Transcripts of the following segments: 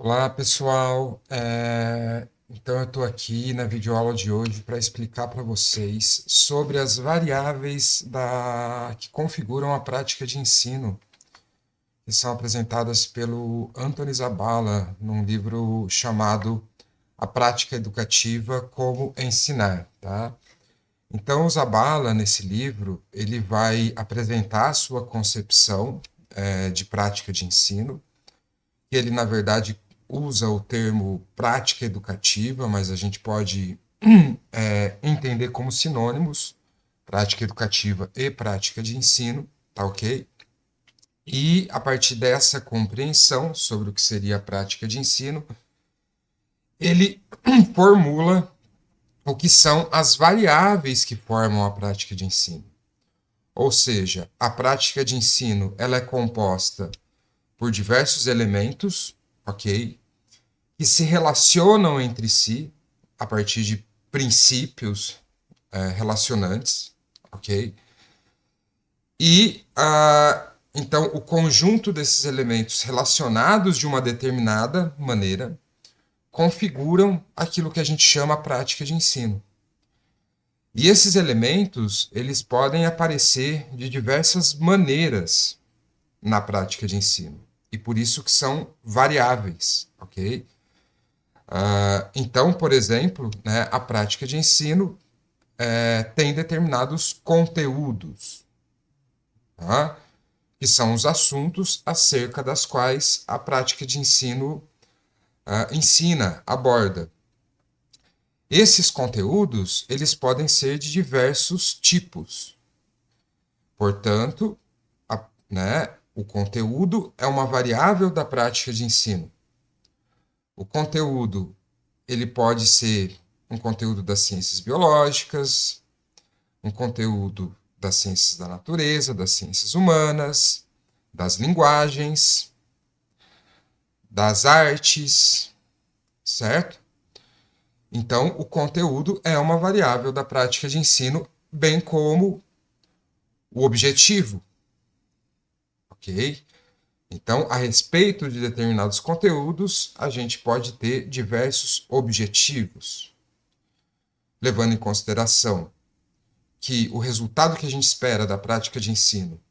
Olá, pessoal. Então, eu estou aqui na videoaula de hoje para explicar para vocês sobre as variáveis que configuram a prática de ensino, que são apresentadas pelo Anthony Zabala num livro chamado A Prática Educativa: Como Ensinar, tá? Então, o Zabala, nesse livro, ele vai apresentar a sua concepção de prática de ensino, que ele, na verdade, usa o termo prática educativa, mas a gente pode entender como sinônimos, prática educativa e prática de ensino, tá ok? E a partir dessa compreensão sobre o que seria a prática de ensino, ele formula o que são as variáveis que formam a prática de ensino. Ou seja, a prática de ensino ela é composta por diversos elementos, ok? Que se relacionam entre si a partir de princípios relacionantes, ok? E então o conjunto desses elementos relacionados de uma determinada maneira configuram aquilo que a gente chama a prática de ensino. E esses elementos, eles podem aparecer de diversas maneiras na prática de ensino. E por isso que são variáveis, ok? Então, por exemplo, né, a prática de ensino tem determinados conteúdos, tá? Que são os assuntos acerca das quais a prática de ensino ensina, aborda. Esses conteúdos, eles podem ser de diversos tipos. Portanto, né, o conteúdo é uma variável da prática de ensino. O conteúdo, ele pode ser um conteúdo das ciências biológicas, um conteúdo das ciências da natureza, das ciências humanas, das linguagens, das artes, certo? Então, o conteúdo é uma variável da prática de ensino, bem como o objetivo, ok? Então, a respeito de determinados conteúdos, a gente pode ter diversos objetivos, levando em consideração que o resultado que a gente espera da prática de ensino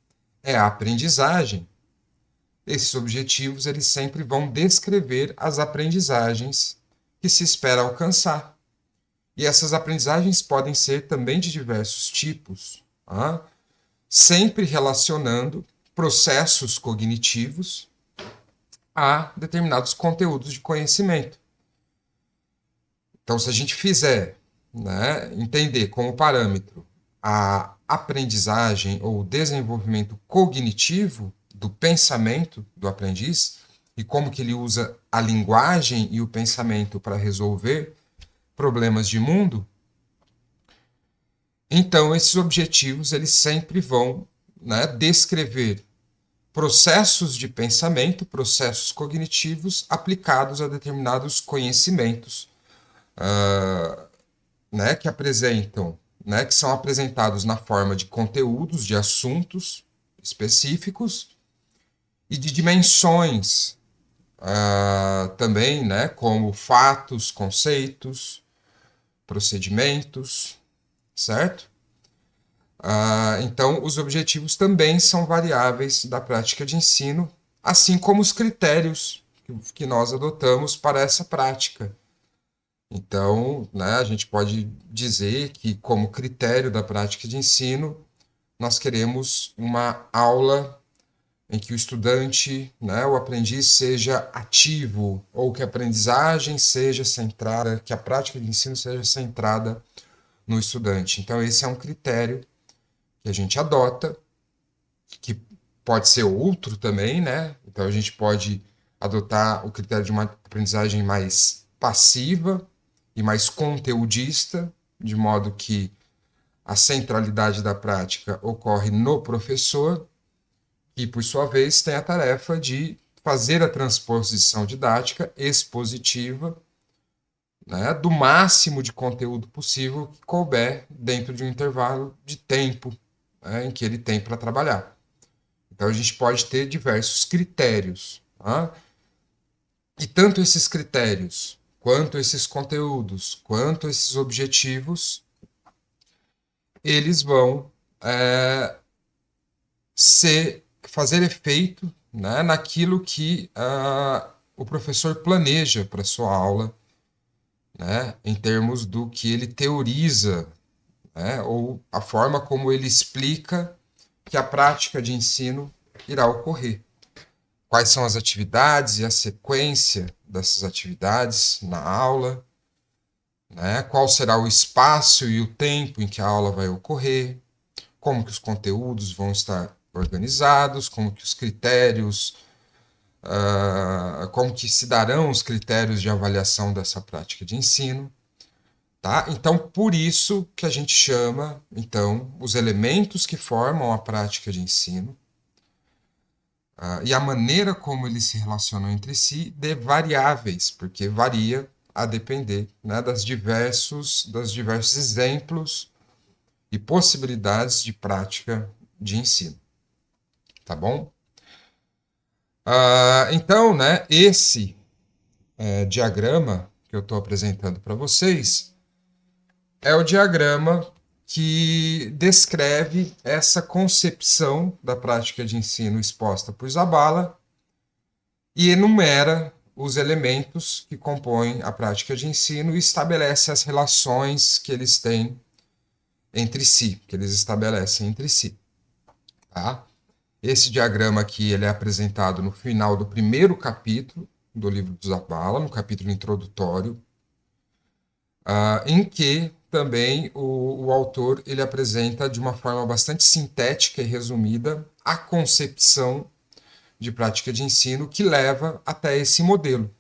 é a aprendizagem. Esses objetivos eles sempre vão descrever as aprendizagens que se espera alcançar. E essas aprendizagens podem ser também de diversos tipos, tá? Sempre relacionando processos cognitivos a determinados conteúdos de conhecimento. Então, se a gente fizer, né, entender como parâmetro a aprendizagem ou o desenvolvimento cognitivo do pensamento do aprendiz e como que ele usa a linguagem e o pensamento para resolver problemas de mundo, então esses objetivos eles sempre vão, né, descrever processos de pensamento, processos cognitivos aplicados a determinados conhecimentos, né, que apresentam, né, que são apresentados na forma de conteúdos, de assuntos específicos e de dimensões também, né, como fatos, conceitos, procedimentos, certo? Então, os objetivos também são variáveis da prática de ensino, assim como os critérios que nós adotamos para essa prática. Então, né, a gente pode dizer que, como critério da prática de ensino, nós queremos uma aula em que o estudante, né, o aprendiz, seja ativo, ou que a aprendizagem seja centrada, que a prática de ensino seja centrada no estudante. Então, esse é um critério que a gente adota, que pode ser outro também, né? Então, a gente pode adotar o critério de uma aprendizagem mais passiva e mais conteudista, de modo que a centralidade da prática ocorre no professor, e, por sua vez, tem a tarefa de fazer a transposição didática expositiva, né, do máximo de conteúdo possível que couber dentro de um intervalo de tempo, né, em que ele tem para trabalhar. Então, a gente pode ter diversos critérios. Tá? E tanto esses critérios, quanto esses conteúdos, quanto esses objetivos, eles vão fazer efeito, né, naquilo que o professor planeja para sua aula, né, em termos do que ele teoriza, né, ou a forma como ele explica que a prática de ensino irá ocorrer. Quais são as atividades e a sequência dessas atividades na aula, né? Qual será o espaço e o tempo em que a aula vai ocorrer, como que os conteúdos vão estar organizados, como que os critérios, como que se darão os critérios de avaliação dessa prática de ensino. Tá? Então, por isso que a gente chama, então, os elementos que formam a prática de ensino e a maneira como eles se relacionam entre si de variáveis, porque varia a depender, né, dos diversos exemplos e possibilidades de prática de ensino. Tá bom? Então, né, esse diagrama que eu estou apresentando para vocês é o diagrama que descreve essa concepção da prática de ensino exposta por Zabala e enumera os elementos que compõem a prática de ensino e estabelece as relações que eles têm entre si, que eles estabelecem entre si. Tá? Esse diagrama aqui ele é apresentado no final do primeiro capítulo do livro do Zabala, no capítulo introdutório, em que também o autor ele apresenta de uma forma bastante sintética e resumida a concepção de prática de ensino que leva até esse modelo.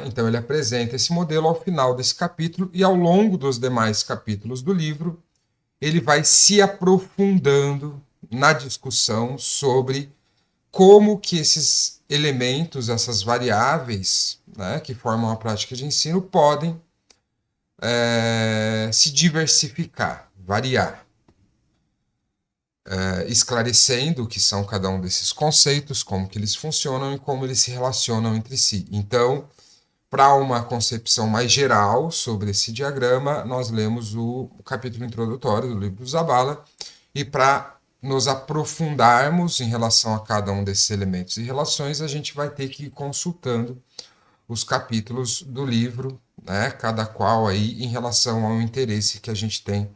Então ele apresenta esse modelo ao final desse capítulo e ao longo dos demais capítulos do livro ele vai se aprofundando na discussão sobre como que esses elementos, essas variáveis, né, que formam a prática de ensino podem se diversificar, variar, esclarecendo o que são cada um desses conceitos, como que eles funcionam e como eles se relacionam entre si. Então, para uma concepção mais geral sobre esse diagrama, nós lemos o capítulo introdutório do livro do Zabala, e para nos aprofundarmos em relação a cada um desses elementos e relações, a gente vai ter que ir consultando os capítulos do livro, né, cada qual aí em relação ao interesse que a gente tem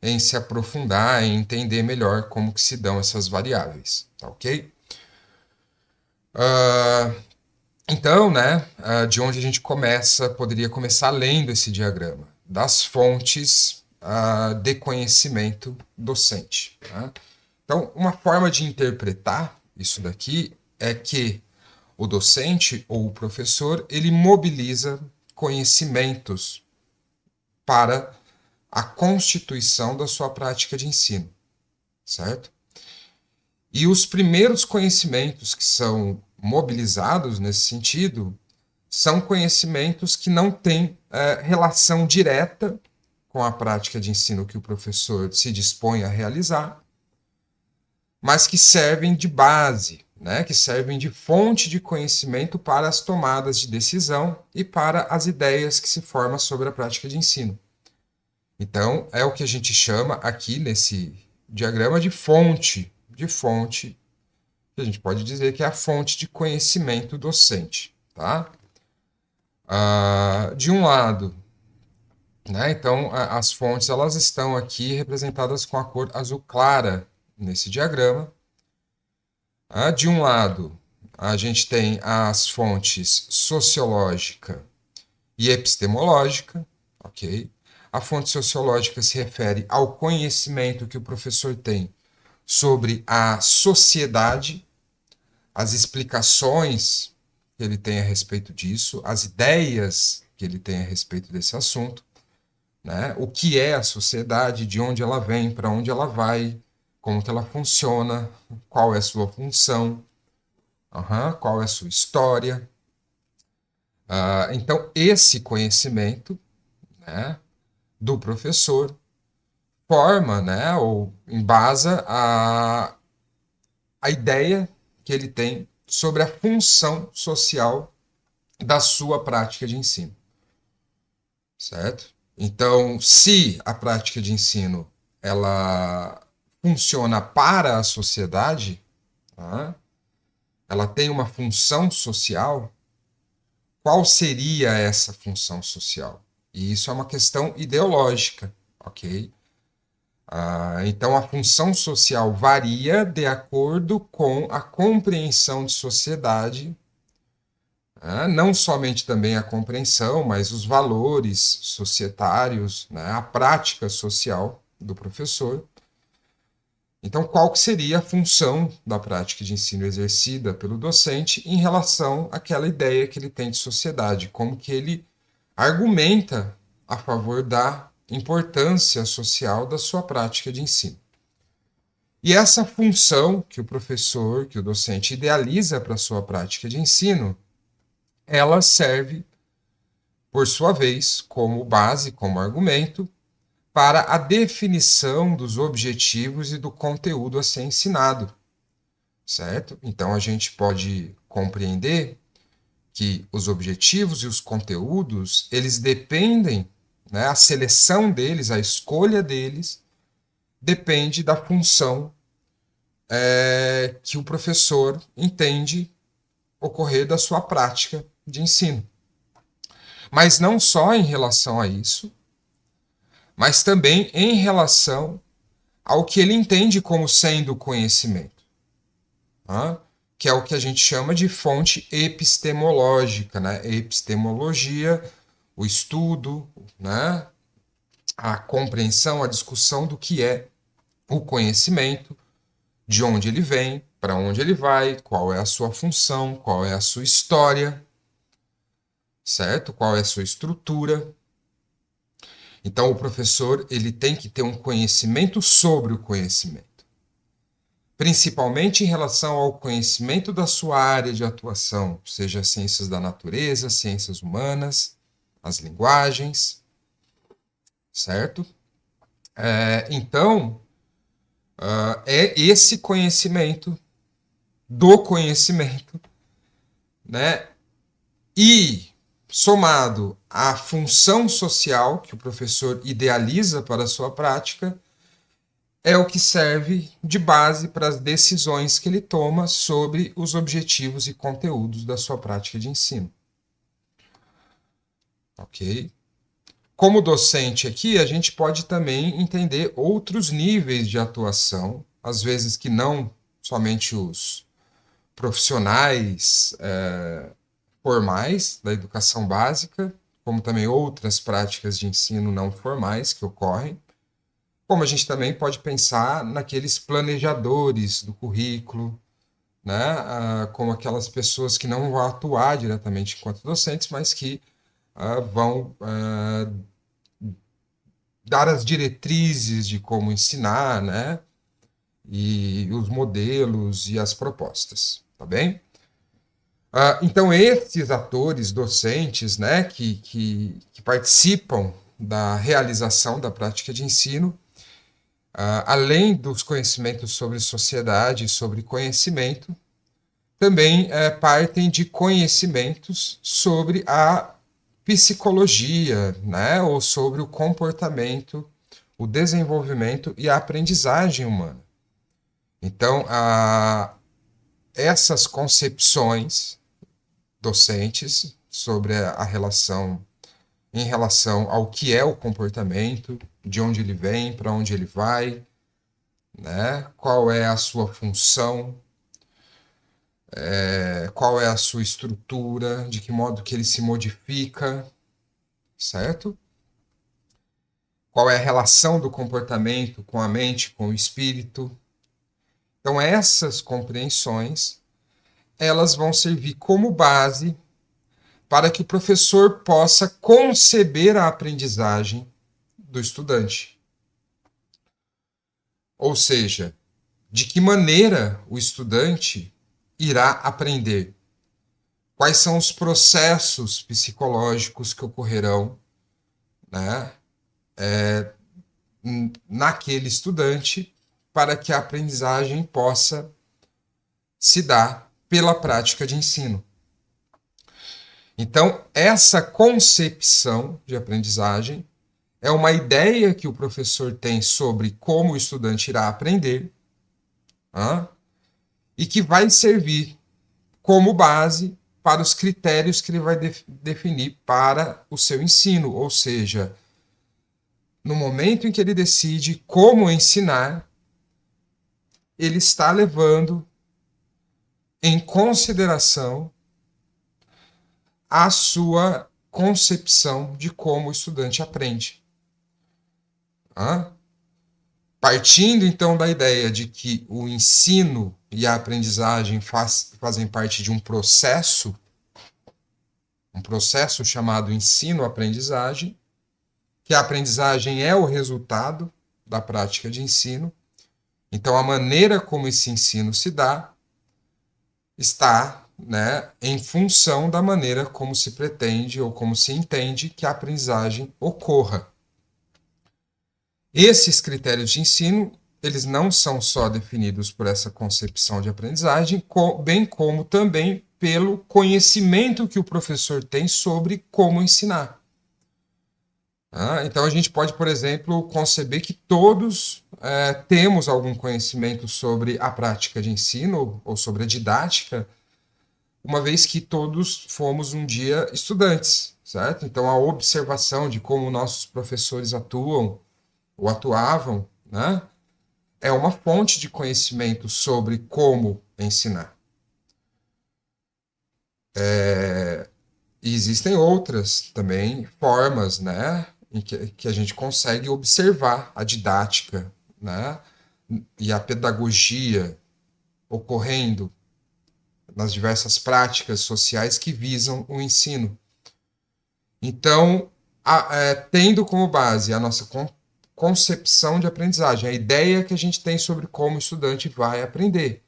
em se aprofundar, em entender melhor como que se dão essas variáveis, tá ok? Então, né, de onde a gente poderia começar lendo esse diagrama? Das fontes de conhecimento docente. Tá? Então, uma forma de interpretar isso daqui é que o docente ou o professor, ele mobiliza conhecimentos para a constituição da sua prática de ensino, certo? E os primeiros conhecimentos que são mobilizados nesse sentido são conhecimentos que não têm relação direta com a prática de ensino que o professor se dispõe a realizar, mas que servem de base, né, que servem de fonte de conhecimento para as tomadas de decisão e para as ideias que se formam sobre a prática de ensino. Então, é o que a gente chama aqui nesse diagrama de fonte, que a gente pode dizer que é a fonte de conhecimento docente. Tá? De um lado, né, então, as fontes elas estão aqui representadas com a cor azul clara nesse diagrama. De um lado, a gente tem as fontes sociológica e epistemológica, ok? A fonte sociológica se refere ao conhecimento que o professor tem sobre a sociedade, as explicações que ele tem a respeito disso, as ideias que ele tem a respeito desse assunto, né? O que é a sociedade, de onde ela vem, para onde ela vai, como que ela funciona, qual é a sua função, qual é a sua história. Então, esse conhecimento, né, do professor forma, né, ou embasa a ideia que ele tem sobre a função social da sua prática de ensino, certo? Então, se a prática de ensino ela funciona para a sociedade, tá? Ela tem uma função social, qual seria essa função social? E isso é uma questão ideológica, ok? Então, a função social varia de acordo com a compreensão de sociedade, né? Não somente também a compreensão, mas os valores societários, né? A prática social do professor. Então, qual que seria a função da prática de ensino exercida pelo docente em relação àquela ideia que ele tem de sociedade? Como que ele argumenta a favor da importância social da sua prática de ensino? E essa função que o professor, que o docente idealiza para a sua prática de ensino, ela serve, por sua vez, como base, como argumento, para a definição dos objetivos e do conteúdo a ser ensinado, certo? Então a gente pode compreender que os objetivos e os conteúdos, eles dependem, né, a seleção deles, a escolha deles, depende da função que o professor entende ocorrer da sua prática de ensino. Mas não só em relação a isso, mas também em relação ao que ele entende como sendo conhecimento, tá? Que é o que a gente chama de fonte epistemológica, né? Epistemologia, o estudo, né? A compreensão, a discussão do que é o conhecimento, de onde ele vem, para onde ele vai, qual é a sua função, qual é a sua história, certo? Qual é a sua estrutura. Então, o professor ele tem que ter um conhecimento sobre o conhecimento, principalmente em relação ao conhecimento da sua área de atuação, seja ciências da natureza, ciências humanas, as linguagens, certo? Então, é esse conhecimento do conhecimento, né? E somado à função social que o professor idealiza para a sua prática, é o que serve de base para as decisões que ele toma sobre os objetivos e conteúdos da sua prática de ensino. Ok? Como docente aqui, a gente pode também entender outros níveis de atuação, às vezes que não somente os profissionais formais da educação básica, como também outras práticas de ensino não formais que ocorrem, como a gente também pode pensar naqueles planejadores do currículo, né, como aquelas pessoas que não vão atuar diretamente enquanto docentes, mas que vão dar as diretrizes de como ensinar, né, e os modelos e as propostas, tá bem? Então, esses atores docentes, né, que participam da realização da prática de ensino, além dos conhecimentos sobre sociedade e sobre conhecimento, também partem de conhecimentos sobre a psicologia, né, ou sobre o comportamento, o desenvolvimento e a aprendizagem humana. Então, essas concepções docentes sobre a relação, em relação ao que é o comportamento, de onde ele vem, para onde ele vai, né? Qual é a sua função, qual é a sua estrutura, de que modo que ele se modifica, certo? Qual é a relação do comportamento com a mente, com o espírito. Então, essas compreensões, elas vão servir como base para que o professor possa conceber a aprendizagem do estudante. Ou seja, de que maneira o estudante irá aprender? Quais são os processos psicológicos que ocorrerão, né, naquele estudante para que a aprendizagem possa se dar pela prática de ensino. Então, essa concepção de aprendizagem é uma ideia que o professor tem sobre como o estudante irá aprender, tá? E que vai servir como base para os critérios que ele vai definir para o seu ensino, ou seja, no momento em que ele decide como ensinar, ele está levando em consideração a sua concepção de como o estudante aprende. Tá? Partindo então da ideia de que o ensino e a aprendizagem fazem parte de um processo chamado ensino-aprendizagem, que a aprendizagem é o resultado da prática de ensino. Então, a maneira como esse ensino se dá está, né, em função da maneira como se pretende ou como se entende que a aprendizagem ocorra. Esses critérios de ensino, eles não são só definidos por essa concepção de aprendizagem, bem como também pelo conhecimento que o professor tem sobre como ensinar. Então, a gente pode, por exemplo, conceber que todos temos algum conhecimento sobre a prática de ensino ou sobre a didática, uma vez que todos fomos um dia estudantes, certo? Então, a observação de como nossos professores atuam ou atuavam, né, é uma fonte de conhecimento sobre como ensinar. E existem outras também formas, né, em que a gente consegue observar a didática, né, e a pedagogia ocorrendo nas diversas práticas sociais que visam o ensino. Então, tendo como base a nossa concepção de aprendizagem, a ideia que a gente tem sobre como o estudante vai aprender,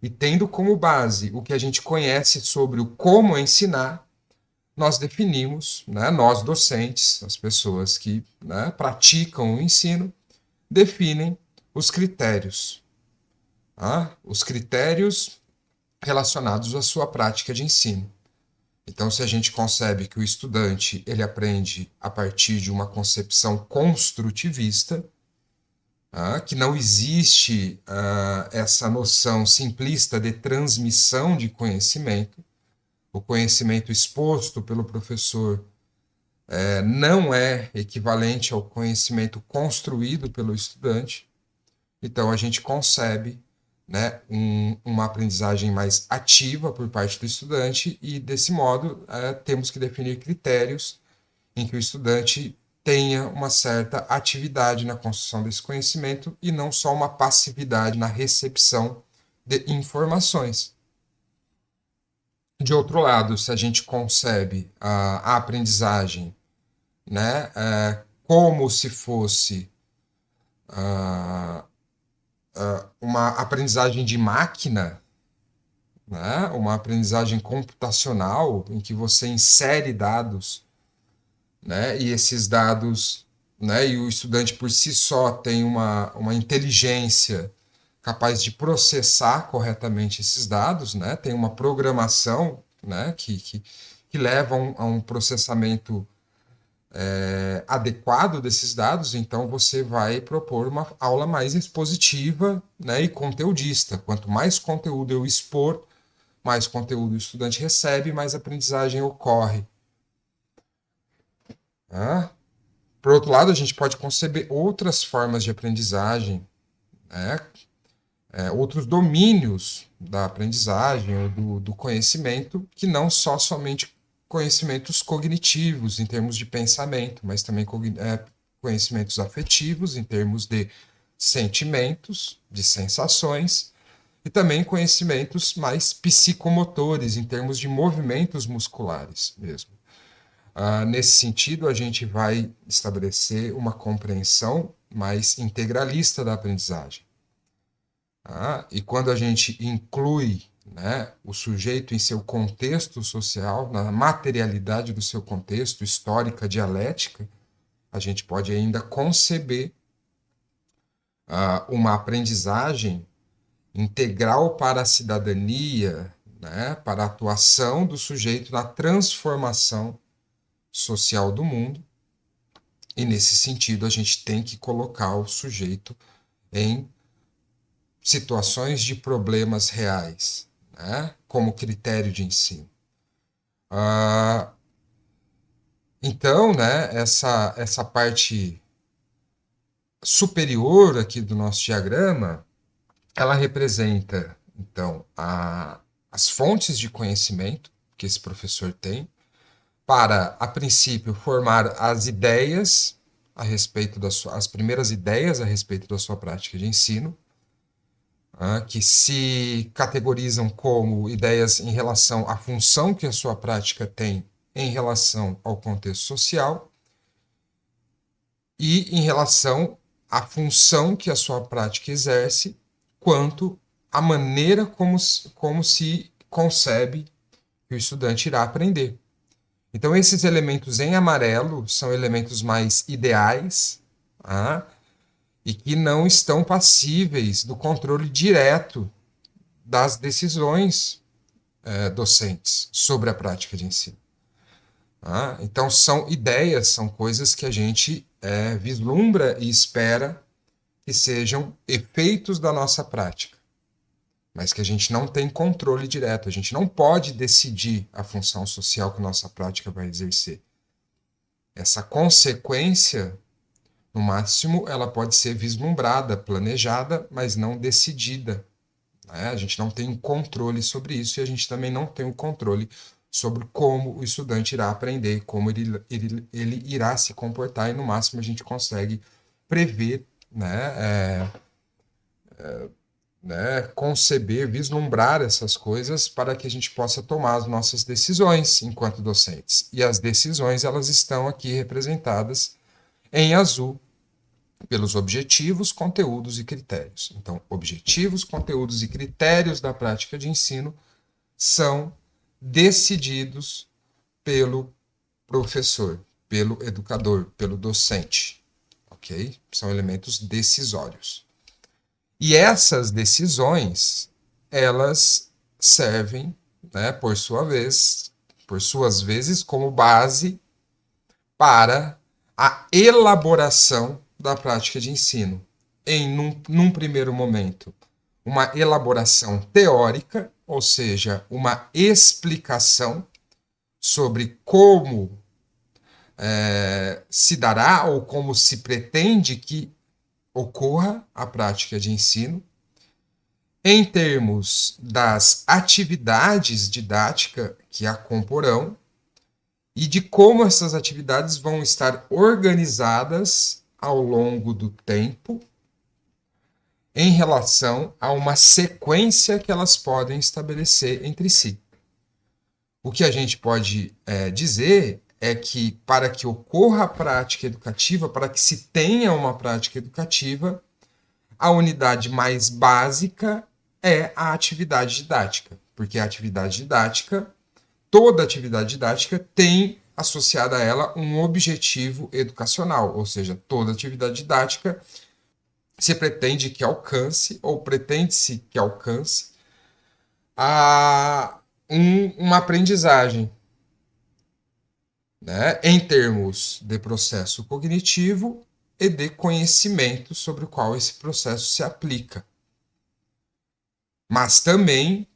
e tendo como base o que a gente conhece sobre o como ensinar, nós definimos, né, nós docentes, as pessoas que, né, praticam o ensino, definem os critérios. Tá? Os critérios relacionados à sua prática de ensino. Então, se a gente concebe que o estudante ele aprende a partir de uma concepção construtivista, que não existe essa noção simplista de transmissão de conhecimento, o conhecimento exposto pelo professor não é equivalente ao conhecimento construído pelo estudante. Então, a gente concebe, né, uma aprendizagem mais ativa por parte do estudante e, desse modo, temos que definir critérios em que o estudante tenha uma certa atividade na construção desse conhecimento e não só uma passividade na recepção de informações. De outro lado, se a gente concebe a aprendizagem, né, como se fosse uma aprendizagem de máquina, né, uma aprendizagem computacional, em que você insere dados, né, e esses dados, né, e o estudante por si só tem uma inteligência capaz de processar corretamente esses dados, né, tem uma programação, né, que leva a um processamento adequado desses dados, então você vai propor uma aula mais expositiva, né, e conteudista. Quanto mais conteúdo eu expor, mais conteúdo o estudante recebe, mais aprendizagem ocorre. Por outro lado, a gente pode conceber outras formas de aprendizagem, né, outros domínios da aprendizagem ou do conhecimento, que não somente conhecimentos cognitivos em termos de pensamento, mas também conhecimentos afetivos em termos de sentimentos, de sensações, e também conhecimentos mais psicomotores em termos de movimentos musculares mesmo. Nesse sentido, a gente vai estabelecer uma compreensão mais integralista da aprendizagem. E quando a gente inclui, né, o sujeito em seu contexto social, na materialidade do seu contexto, histórica, dialética, a gente pode ainda conceber uma aprendizagem integral para a cidadania, né, para a atuação do sujeito na transformação social do mundo. E nesse sentido, a gente tem que colocar o sujeito em situações de problemas reais, né, como critério de ensino. Então, né, essa parte superior aqui do nosso diagrama, ela representa, então, as fontes de conhecimento que esse professor tem para, a princípio, formar as ideias a respeito as primeiras ideias a respeito da sua prática de ensino, que se categorizam como ideias em relação à função que a sua prática tem em relação ao contexto social e em relação à função que a sua prática exerce quanto à maneira como se concebe que o estudante irá aprender. Então, esses elementos em amarelo são elementos mais ideais, e que não estão passíveis do controle direto das decisões docentes sobre a prática de ensino. Então, são ideias, são coisas que a gente vislumbra e espera que sejam efeitos da nossa prática, mas que a gente não tem controle direto, a gente não pode decidir a função social que nossa prática vai exercer. Essa consequência, no máximo, ela pode ser vislumbrada, planejada, mas não decidida. A gente não tem controle sobre isso e a gente também não tem o controle sobre como o estudante irá aprender, como ele irá se comportar, e no máximo a gente consegue prever, conceber, vislumbrar essas coisas para que a gente possa tomar as nossas decisões enquanto docentes. E as decisões, elas estão aqui representadas em azul pelos objetivos, conteúdos e critérios. Então, objetivos, conteúdos e critérios da prática de ensino são decididos pelo professor, pelo educador, pelo docente, ok? São elementos decisórios. E essas decisões, elas servem, por suas vezes, como base para a elaboração da prática de ensino. Num primeiro momento, uma elaboração teórica, ou seja, uma explicação sobre como se dará ou como se pretende que ocorra a prática de ensino, em termos das atividades didáticas que a comporão e de como essas atividades vão estar organizadas ao longo do tempo em relação a uma sequência que elas podem estabelecer entre si. O que a gente pode dizer é que para que ocorra a prática educativa, para que se tenha uma prática educativa, a unidade mais básica é a atividade didática, porque a atividade didática, toda atividade didática tem associada a ela um objetivo educacional, ou seja, toda atividade didática se pretende que alcance, ou pretende-se que alcance, uma aprendizagem, em termos de processo cognitivo e de conhecimento sobre o qual esse processo se aplica. Mas também,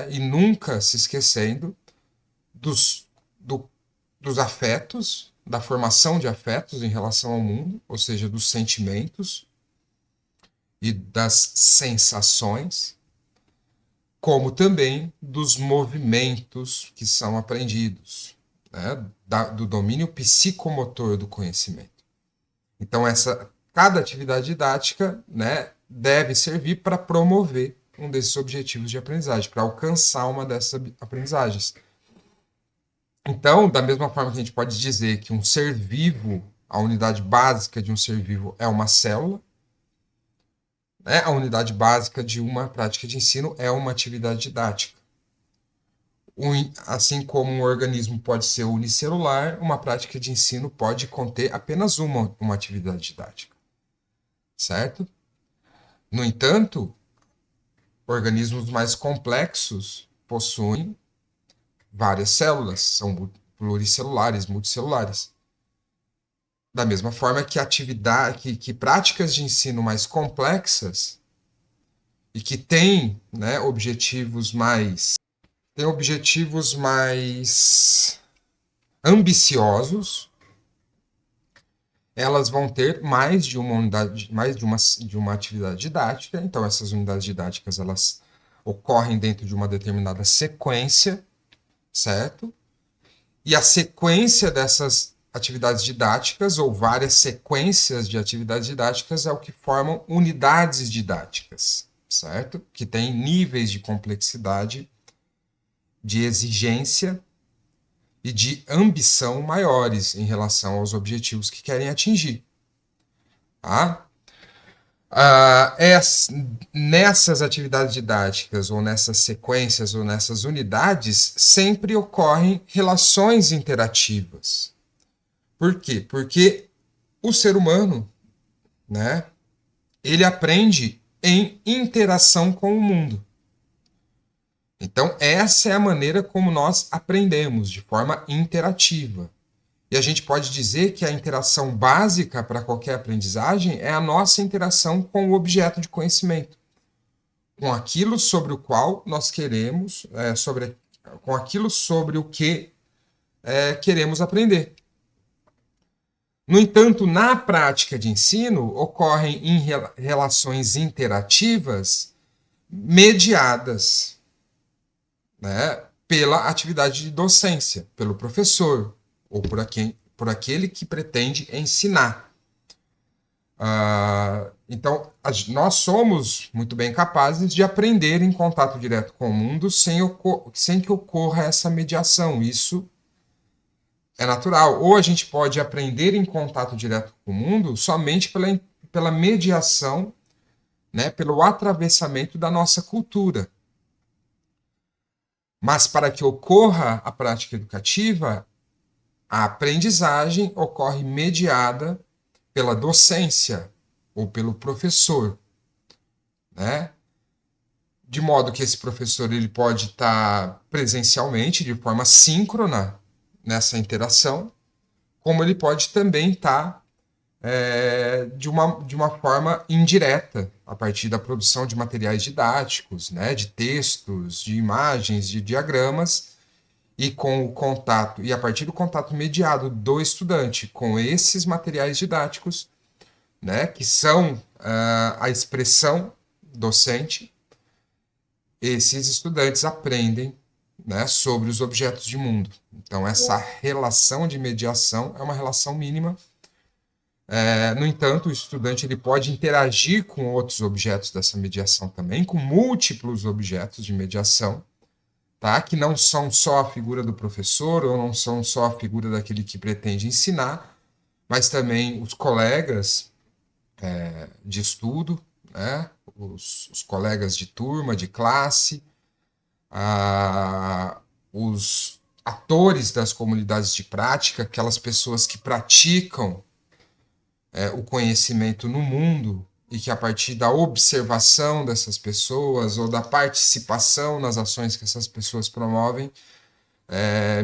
e nunca se esquecendo, dos afetos, da formação de afetos em relação ao mundo, ou seja, dos sentimentos e das sensações, como também dos movimentos que são aprendidos, do domínio psicomotor do conhecimento. Então, cada atividade didática, deve servir para promover um desses objetivos de aprendizagem, para alcançar uma dessas aprendizagens. Então, da mesma forma que a gente pode dizer que um ser vivo, a unidade básica de um ser vivo é uma célula, a unidade básica de uma prática de ensino é uma atividade didática. Assim como um organismo pode ser unicelular, uma prática de ensino pode conter apenas uma atividade didática. Certo? No entanto, organismos mais complexos possuem várias células, são pluricelulares, multicelulares. Da mesma forma que práticas de ensino mais complexas e que têm, né, objetivos mais ambiciosos, elas vão ter mais de uma unidade, de uma atividade didática. Então, essas unidades didáticas, elas ocorrem dentro de uma determinada sequência, certo? E a sequência dessas atividades didáticas, ou várias sequências de atividades didáticas, é o que formam unidades didáticas, certo? Que tem níveis de complexidade, de exigência e de ambição maiores em relação aos objetivos que querem atingir. Tá? Nessas atividades didáticas, ou nessas sequências, ou nessas unidades, sempre ocorrem relações interativas. Por quê? Porque o ser humano, né, ele aprende em interação com o mundo. Então, essa é a maneira como nós aprendemos, de forma interativa. E a gente pode dizer que a interação básica para qualquer aprendizagem é a nossa interação com o objeto de conhecimento, com aquilo sobre o qual nós queremos, com aquilo sobre o que queremos aprender. No entanto, na prática de ensino, ocorrem relações interativas mediadas, né, pela atividade de docência, pelo professor, ou por aquele que pretende ensinar. Então, nós somos muito bem capazes de aprender em contato direto com o mundo sem que ocorra essa mediação. Isso é natural. Ou a gente pode aprender em contato direto com o mundo somente pela mediação, né, pelo atravessamento da nossa cultura. Mas para que ocorra a prática educativa, a aprendizagem ocorre mediada pela docência ou pelo professor, né? De modo que esse professor ele pode estar presencialmente, de forma síncrona, nessa interação, como ele pode também estar de uma forma indireta, a partir da produção de materiais didáticos, né? De textos, de imagens, de diagramas, e com o contato, e a partir do contato mediado do estudante com esses materiais didáticos, né, que são a expressão docente, esses estudantes aprendem, né, sobre os objetos de mundo. Então, essa relação de mediação é uma relação mínima. No entanto, o estudante ele pode interagir com outros objetos dessa mediação também, com múltiplos objetos de mediação, tá? Que não são só a figura do professor, ou não são só a figura daquele que pretende ensinar, mas também os colegas de estudo, né? Os colegas de turma, de classe, os atores das comunidades de prática, aquelas pessoas que praticam o conhecimento no mundo, e que a partir da observação dessas pessoas ou da participação nas ações que essas pessoas promovem,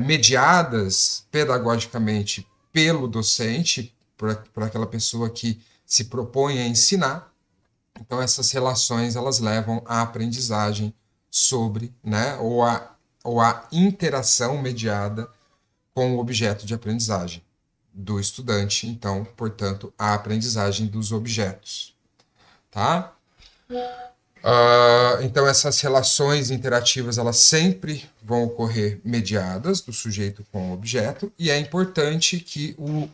mediadas pedagogicamente pelo docente, por aquela pessoa que se propõe a ensinar. Então essas relações elas levam à aprendizagem sobre, né, ou a interação mediada com o objeto de aprendizagem do estudante, então, portanto, a aprendizagem dos objetos. Tá? Então, essas relações interativas elas sempre vão ocorrer mediadas do sujeito com o objeto, e é importante que o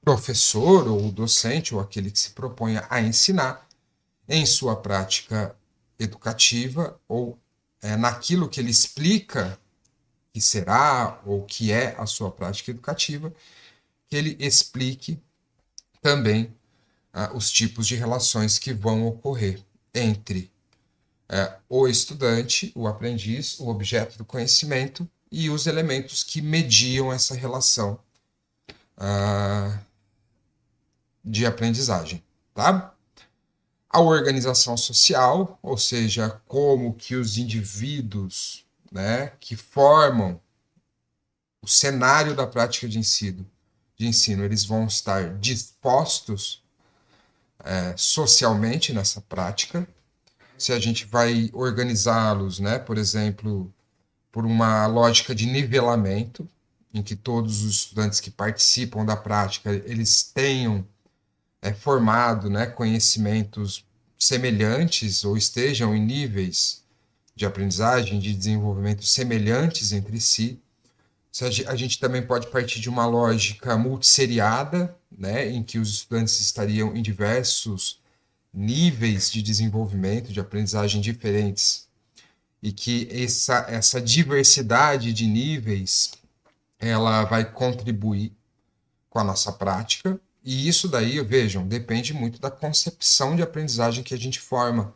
professor, ou o docente, ou aquele que se proponha a ensinar, em sua prática educativa, ou naquilo que ele explica que será, ou que é a sua prática educativa, que ele explique também os tipos de relações que vão ocorrer entre o estudante, o aprendiz, o objeto do conhecimento, e os elementos que mediam essa relação de aprendizagem. Tá? A organização social, ou seja, como que os indivíduos, né, que formam o cenário da prática de ensino, eles vão estar dispostos socialmente nessa prática. Se a gente vai organizá-los, né, por exemplo, por uma lógica de nivelamento, em que todos os estudantes que participam da prática, eles tenham formado, né, conhecimentos semelhantes ou estejam em níveis de aprendizagem, de desenvolvimento semelhantes entre si. A gente também pode partir de uma lógica multisseriada, né, em que os estudantes estariam em diversos níveis de desenvolvimento, de aprendizagem diferentes, e que essa diversidade de níveis ela vai contribuir com a nossa prática. E isso daí, vejam, depende muito da concepção de aprendizagem que a gente forma,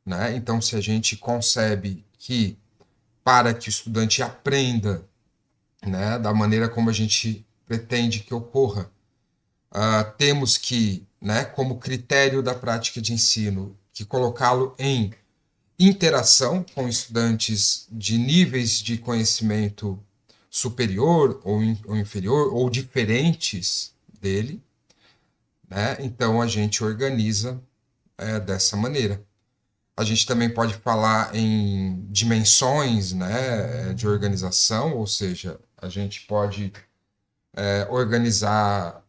né? Então, se a gente concebe que para que o estudante aprenda, né, da maneira como a gente pretende que ocorra, temos que, né, como critério da prática de ensino, que colocá-lo em interação com estudantes de níveis de conhecimento superior ou inferior ou diferentes dele, né? Então a gente organiza dessa maneira. A gente também pode falar em dimensões, né, de organização, ou seja, a gente pode organizar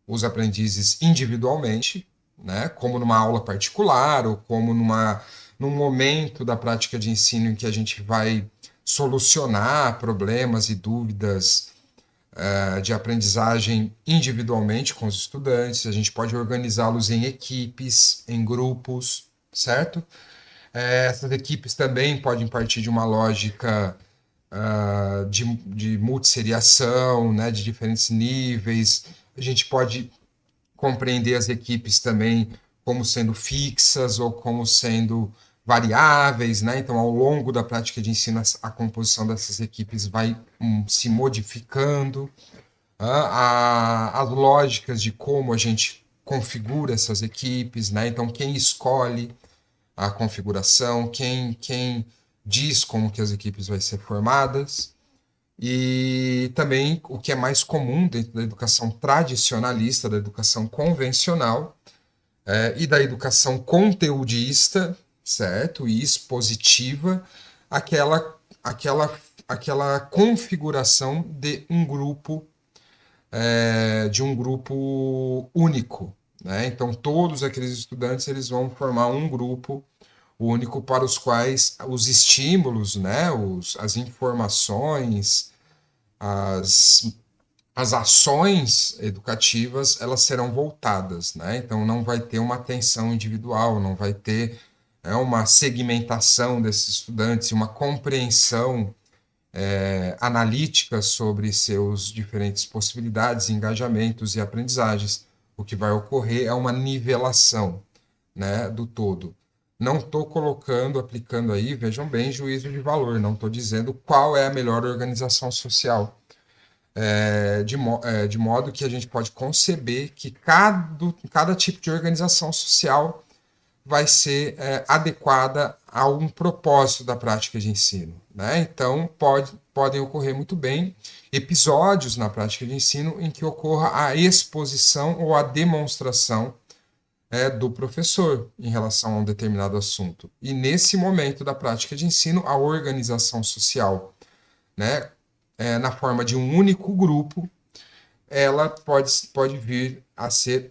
os aprendizes individualmente, né, como numa aula particular ou como num momento da prática de ensino em que a gente vai solucionar problemas e dúvidas de aprendizagem individualmente com os estudantes. A gente pode organizá-los em equipes, em grupos, certo? Essas equipes também podem partir de uma lógica de multisseriação, né, de diferentes níveis. A gente pode compreender as equipes também como sendo fixas ou como sendo variáveis, né? Então, ao longo da prática de ensino, a composição dessas equipes vai se modificando. As lógicas de como a gente configura essas equipes, né? Então, quem escolhe a configuração, quem diz como que as equipes vão ser formadas. E também o que é mais comum dentro da educação tradicionalista, da educação convencional e da educação conteudista, certo? E expositiva, aquela configuração de um grupo único, né? Então todos aqueles estudantes eles vão formar um grupo único para os quais os estímulos, né, as informações, as ações educativas, elas serão voltadas, né? Então não vai ter uma atenção individual, não vai ter uma segmentação desses estudantes, uma compreensão analítica sobre seus diferentes possibilidades, engajamentos e aprendizagens. O que vai ocorrer é uma nivelação, né, do todo. Não estou aplicando aí, vejam bem, juízo de valor, não estou dizendo qual é a melhor organização social. De modo que a gente pode conceber que cada tipo de organização social vai ser adequada a um propósito da prática de ensino, né? Então, podem ocorrer muito bem episódios na prática de ensino em que ocorra a exposição ou a demonstração do professor em relação a um determinado assunto. E nesse momento da prática de ensino, a organização social, né, na forma de um único grupo, ela pode vir a ser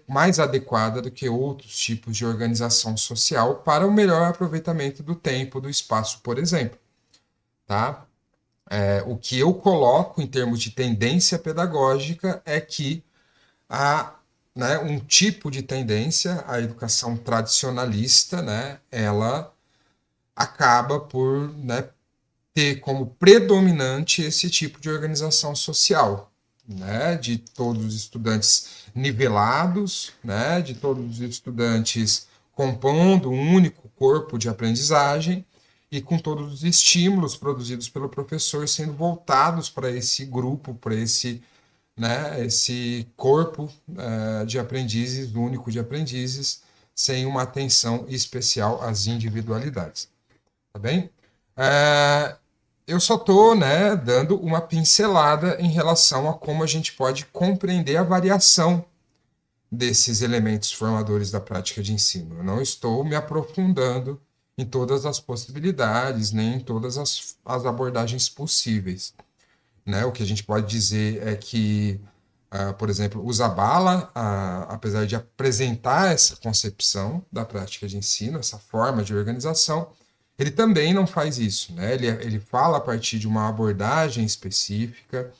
mais adequada do que outros tipos de organização social para o melhor aproveitamento do tempo, do espaço, por exemplo. Tá? O que eu coloco em termos de tendência pedagógica é que há, né, um tipo de tendência, a educação tradicionalista, né, ela acaba por, né, ter como predominante esse tipo de organização social, né, de todos os estudantes nivelados, né, de todos os estudantes compondo um único corpo de aprendizagem e com todos os estímulos produzidos pelo professor sendo voltados para esse grupo, para esse corpo de aprendizes, único de aprendizes, sem uma atenção especial às individualidades. Tá bem? Eu só estou, né, dando uma pincelada em relação a como a gente pode compreender a variação desses elementos formadores da prática de ensino. Eu não estou me aprofundando em todas as possibilidades, nem em todas as abordagens possíveis. Né? O que a gente pode dizer é que, por exemplo, o Zabala, apesar de apresentar essa concepção da prática de ensino, essa forma de organização, ele também não faz isso. Né? Ele fala a partir de uma abordagem específica,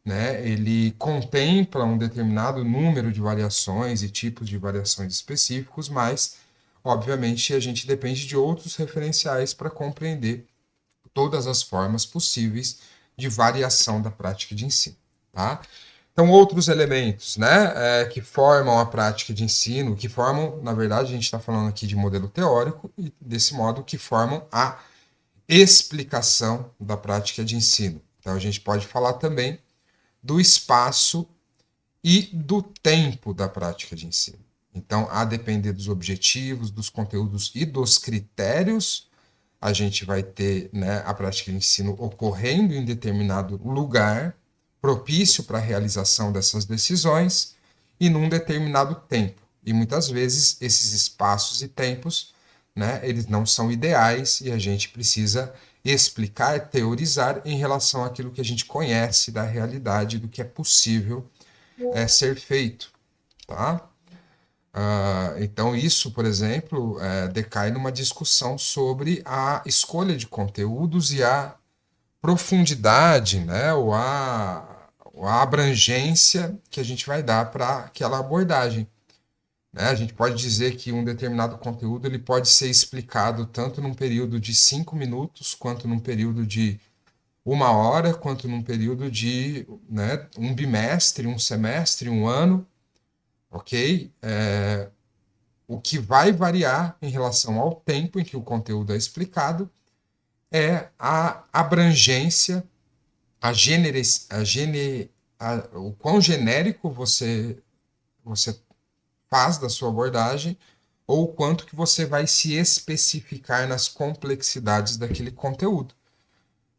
né? Ele contempla um determinado número de variações e tipos de variações específicos, mas, obviamente, a gente depende de outros referenciais para compreender todas as formas possíveis de variação da prática de ensino. Tá? Então, outros elementos, né, que formam a prática de ensino, que formam, na verdade, a gente está falando aqui de modelo teórico, e desse modo que formam a explicação da prática de ensino. Então, a gente pode falar também do espaço e do tempo da prática de ensino. Então, a depender dos objetivos, dos conteúdos e dos critérios, a gente vai ter, né, a prática de ensino ocorrendo em determinado lugar, propício para a realização dessas decisões, e num determinado tempo. E muitas vezes esses espaços e tempos, né, eles não são ideais e a gente precisa explicar, teorizar em relação àquilo que a gente conhece da realidade, do que é possível ser feito. Tá? Então, isso, por exemplo, decai numa discussão sobre a escolha de conteúdos e a profundidade, né, ou a abrangência que a gente vai dar para aquela abordagem. Né? A gente pode dizer que um determinado conteúdo ele pode ser explicado tanto num período de 5 minutos, quanto num período de 1 hora, quanto num período de, né, um bimestre, um semestre, um ano, ok? O que vai variar em relação ao tempo em que o conteúdo é explicado é a abrangência, o quão genérico você faz da sua abordagem ou o quanto que você vai se especificar nas complexidades daquele conteúdo.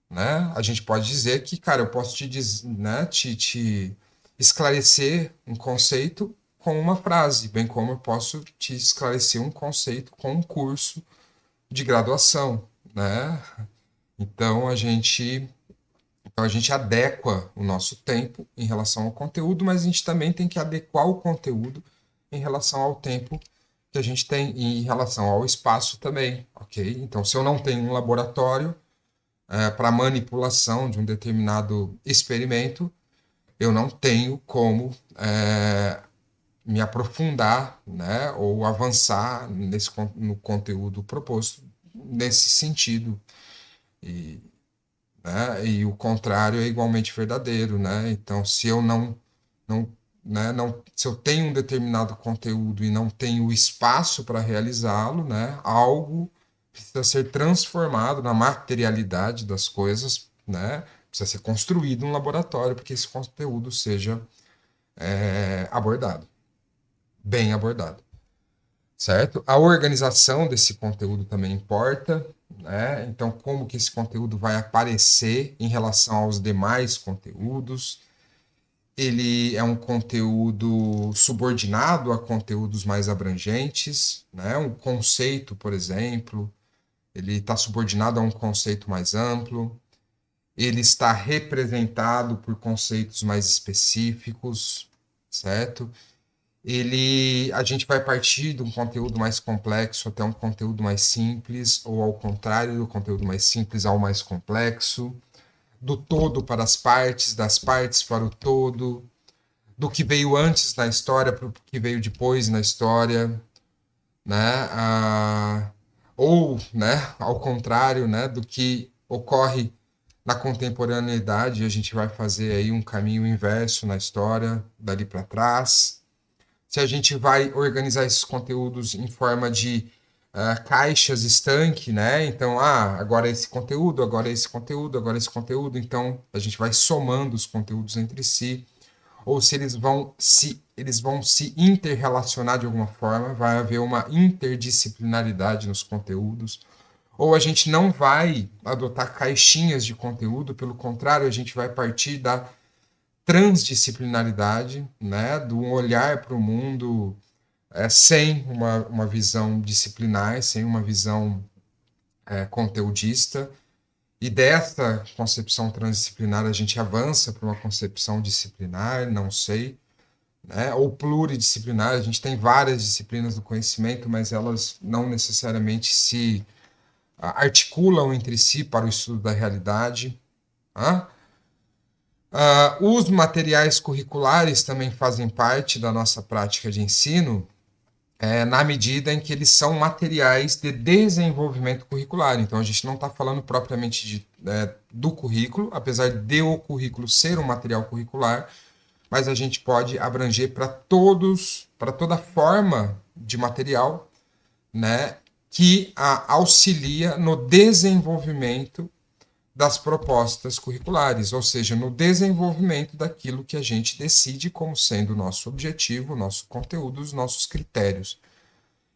Né? A gente pode dizer que, cara, eu posso te esclarecer um conceito com uma frase, bem como eu posso te esclarecer um conceito com um curso de graduação, né? Então a gente adequa o nosso tempo em relação ao conteúdo, mas a gente também tem que adequar o conteúdo em relação ao tempo que a gente tem e em relação ao espaço também, ok? Então, se eu não tenho um laboratório para manipulação de um determinado experimento, eu não tenho como me aprofundar, né, ou avançar no conteúdo proposto nesse sentido. E o contrário é igualmente verdadeiro, né? Então, se eu se eu tenho um determinado conteúdo e não tenho espaço para realizá-lo, né, algo precisa ser transformado na materialidade das coisas, né? Precisa ser construído um laboratório para que esse conteúdo seja abordado, bem abordado, certo? A organização desse conteúdo também importa, né? Então, como que esse conteúdo vai aparecer em relação aos demais conteúdos? Ele é um conteúdo subordinado a conteúdos mais abrangentes, né? Um conceito, por exemplo, ele está subordinado a um conceito mais amplo, ele está representado por conceitos mais específicos, certo? A gente vai partir de um conteúdo mais complexo até um conteúdo mais simples, ou ao contrário, do conteúdo mais simples ao mais complexo, do todo para as partes, das partes para o todo, do que veio antes na história para o que veio depois na história, né? Ou, né, ao contrário, né, do que ocorre na contemporaneidade, a gente vai fazer aí um caminho inverso na história, dali para trás. Se a gente vai organizar esses conteúdos em forma de caixas estanque, né? Então, agora esse conteúdo, agora esse conteúdo, agora esse conteúdo. Então, a gente vai somando os conteúdos entre si. ou se eles vão se interrelacionar de alguma forma, vai haver uma interdisciplinaridade nos conteúdos, ou a gente não vai adotar caixinhas de conteúdo, pelo contrário, a gente vai partir da transdisciplinaridade, né, do olhar para o mundo sem uma visão disciplinar, sem uma visão conteudista. E dessa concepção transdisciplinar a gente avança para uma concepção disciplinar, não sei, né? Ou pluridisciplinar. A gente tem várias disciplinas do conhecimento, mas elas não necessariamente se articulam entre si para o estudo da realidade. Tá? Os materiais curriculares também fazem parte da nossa prática de ensino, na medida em que eles são materiais de desenvolvimento curricular. Então, a gente não está falando propriamente do currículo, apesar de o currículo ser um material curricular, mas a gente pode abranger para toda forma de material, né, que auxilia no desenvolvimento das propostas curriculares, ou seja, no desenvolvimento daquilo que a gente decide como sendo o nosso objetivo, o nosso conteúdo, os nossos critérios.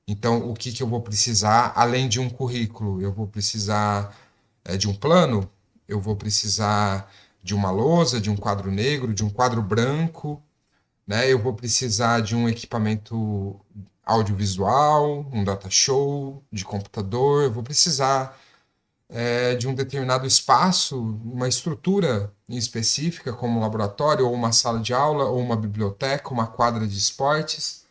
Então, o que eu vou precisar, além de um currículo? Eu vou precisar de um plano, eu vou precisar de uma lousa, de um quadro negro, de um quadro branco, né? Eu vou precisar de um equipamento audiovisual, um data show, de computador, eu vou precisar de um determinado espaço, uma estrutura específica, como um laboratório, ou uma sala de aula, ou uma biblioteca, uma quadra de esportes,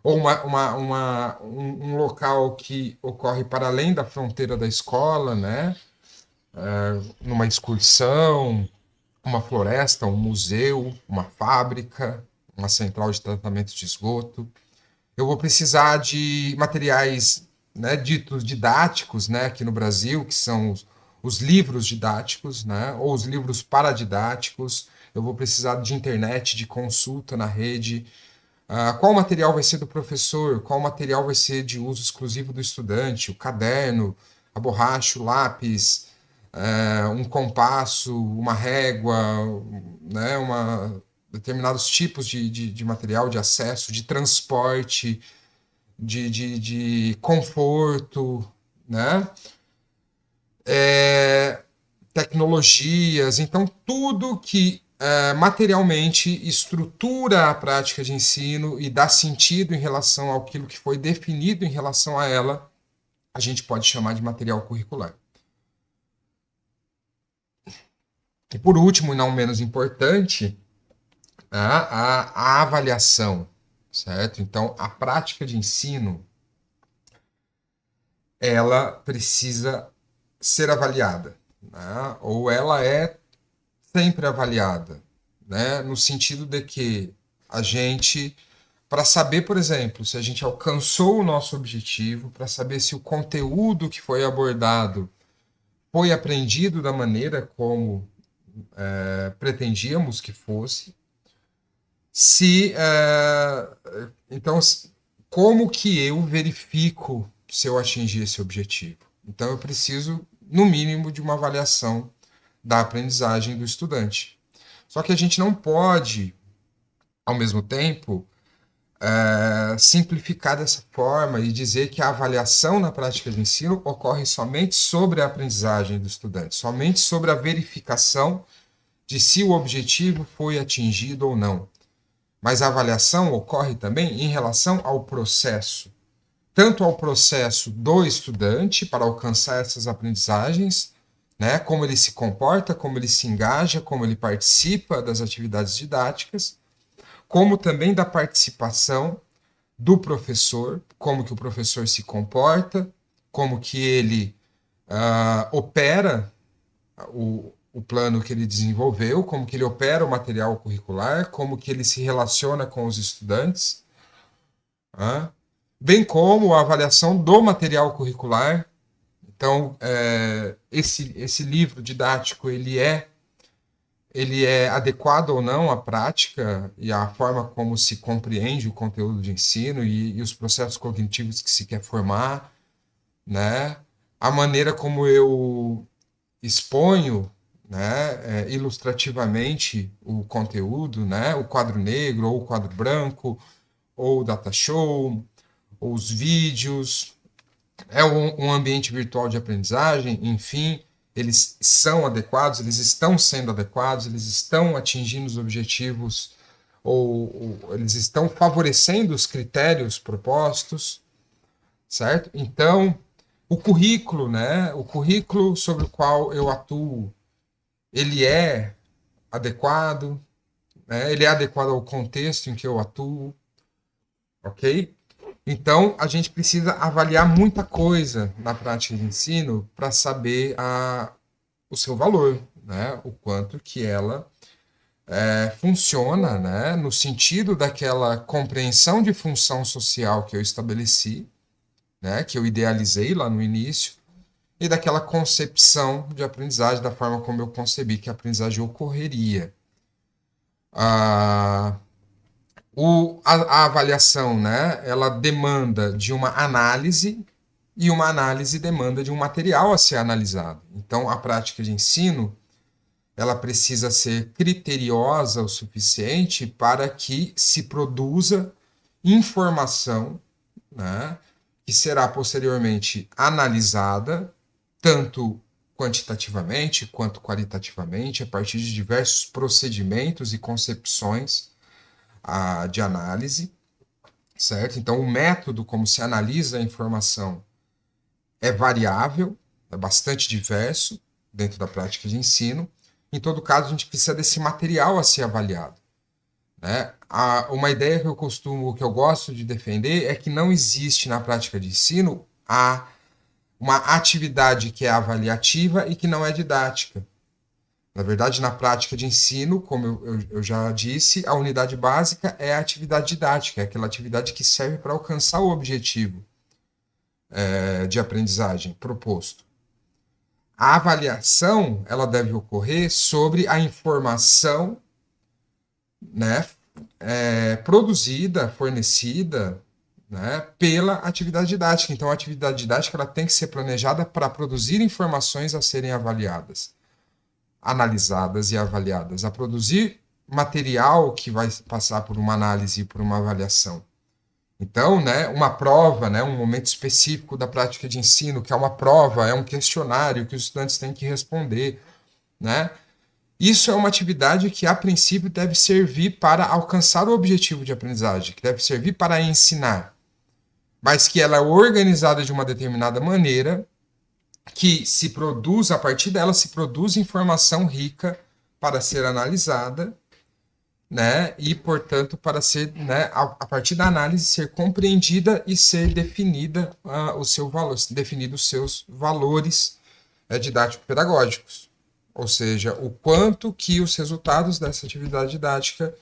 ou um local que ocorre para além da fronteira da escola, né? Numa excursão, uma floresta, um museu, uma fábrica, uma central de tratamento de esgoto. Eu vou precisar de materiais, né, ditos didáticos, né, aqui no Brasil, que são os livros didáticos, né, ou os livros paradidáticos. Eu vou precisar de internet, de consulta na rede. Qual material vai ser do professor? Qual material vai ser de uso exclusivo do estudante? O caderno, a borracha, o lápis, um compasso, uma régua, né, determinados tipos de material de acesso, de transporte, de conforto, né? Tecnologias, então tudo que materialmente estrutura a prática de ensino e dá sentido em relação àquilo que foi definido em relação a ela, a gente pode chamar de material curricular. E por último, e não menos importante, a avaliação, certo? Então, a prática de ensino, ela precisa ser avaliada, né? Ou ela é sempre avaliada, né? No sentido de que a gente, para saber, por exemplo, se a gente alcançou o nosso objetivo, para saber se o conteúdo que foi abordado foi aprendido da maneira como pretendíamos que fosse, então, como que eu verifico se eu atingi esse objetivo? Então, eu preciso, no mínimo, de uma avaliação da aprendizagem do estudante. Só que a gente não pode, ao mesmo tempo, simplificar dessa forma e dizer que a avaliação na prática de ensino ocorre somente sobre a aprendizagem do estudante, somente sobre a verificação de se o objetivo foi atingido ou não. Mas a avaliação ocorre também em relação ao processo, tanto ao processo do estudante para alcançar essas aprendizagens, né, como ele se comporta, como ele se engaja, como ele participa das atividades didáticas, como também da participação do professor, como que o professor se comporta, como que ele opera o plano que ele desenvolveu, como que ele opera o material curricular, como que ele se relaciona com os estudantes, bem como a avaliação do material curricular. Então, esse livro didático, ele é adequado ou não à prática e à forma como se compreende o conteúdo de ensino e os processos cognitivos que se quer formar, né? A maneira como eu exponho, né, ilustrativamente o conteúdo, né, o quadro negro ou o quadro branco, ou o data show, ou os vídeos, um ambiente virtual de aprendizagem, enfim, eles são adequados, eles estão sendo adequados, eles estão atingindo os objetivos ou eles estão favorecendo os critérios propostos, certo? Então, o currículo, né? O currículo sobre o qual eu atuo, ele é adequado, né? Ele é adequado ao contexto em que eu atuo, ok? Então, a gente precisa avaliar muita coisa na prática de ensino para saber o seu valor, né? O quanto que ela funciona, né? No sentido daquela compreensão de função social que eu estabeleci, né? Que eu idealizei lá no início, e daquela concepção de aprendizagem, da forma como eu concebi que a aprendizagem ocorreria. A avaliação, né, ela demanda de uma análise e uma análise demanda de um material a ser analisado. Então, a prática de ensino, ela precisa ser criteriosa o suficiente para que se produza informação, né, que será posteriormente analisada, tanto quantitativamente quanto qualitativamente, a partir de diversos procedimentos e concepções de análise, certo? Então, o método como se analisa a informação é variável, é bastante diverso dentro da prática de ensino. Em todo caso, a gente precisa desse material a ser avaliado, né? Uma ideia que eu gosto de defender é que não existe na prática de ensino uma atividade que é avaliativa e que não é didática. Na verdade, na prática de ensino, como eu já disse, a unidade básica é a atividade didática, é aquela atividade que serve para alcançar o objetivo de aprendizagem proposto. A avaliação, ela deve ocorrer sobre a informação, né, produzida, fornecida, né, pela atividade didática. Então, a atividade didática ela tem que ser planejada para produzir informações a serem avaliadas, analisadas e avaliadas, a produzir material que vai passar por uma análise e por uma avaliação. Então, né, uma prova, né, um momento específico da prática de ensino, que é uma prova, é um questionário que os estudantes têm que responder, né? Isso é uma atividade que, a princípio, deve servir para alcançar o objetivo de aprendizagem, que deve servir para ensinar, mas que ela é organizada de uma determinada maneira que se produz, a partir dela, se produz informação rica para ser analisada, né? E, portanto, para ser, né, a partir da análise, ser compreendida e ser definida o seu valor, definido os seus valores didático-pedagógicos. Ou seja, o quanto que os resultados dessa atividade didática,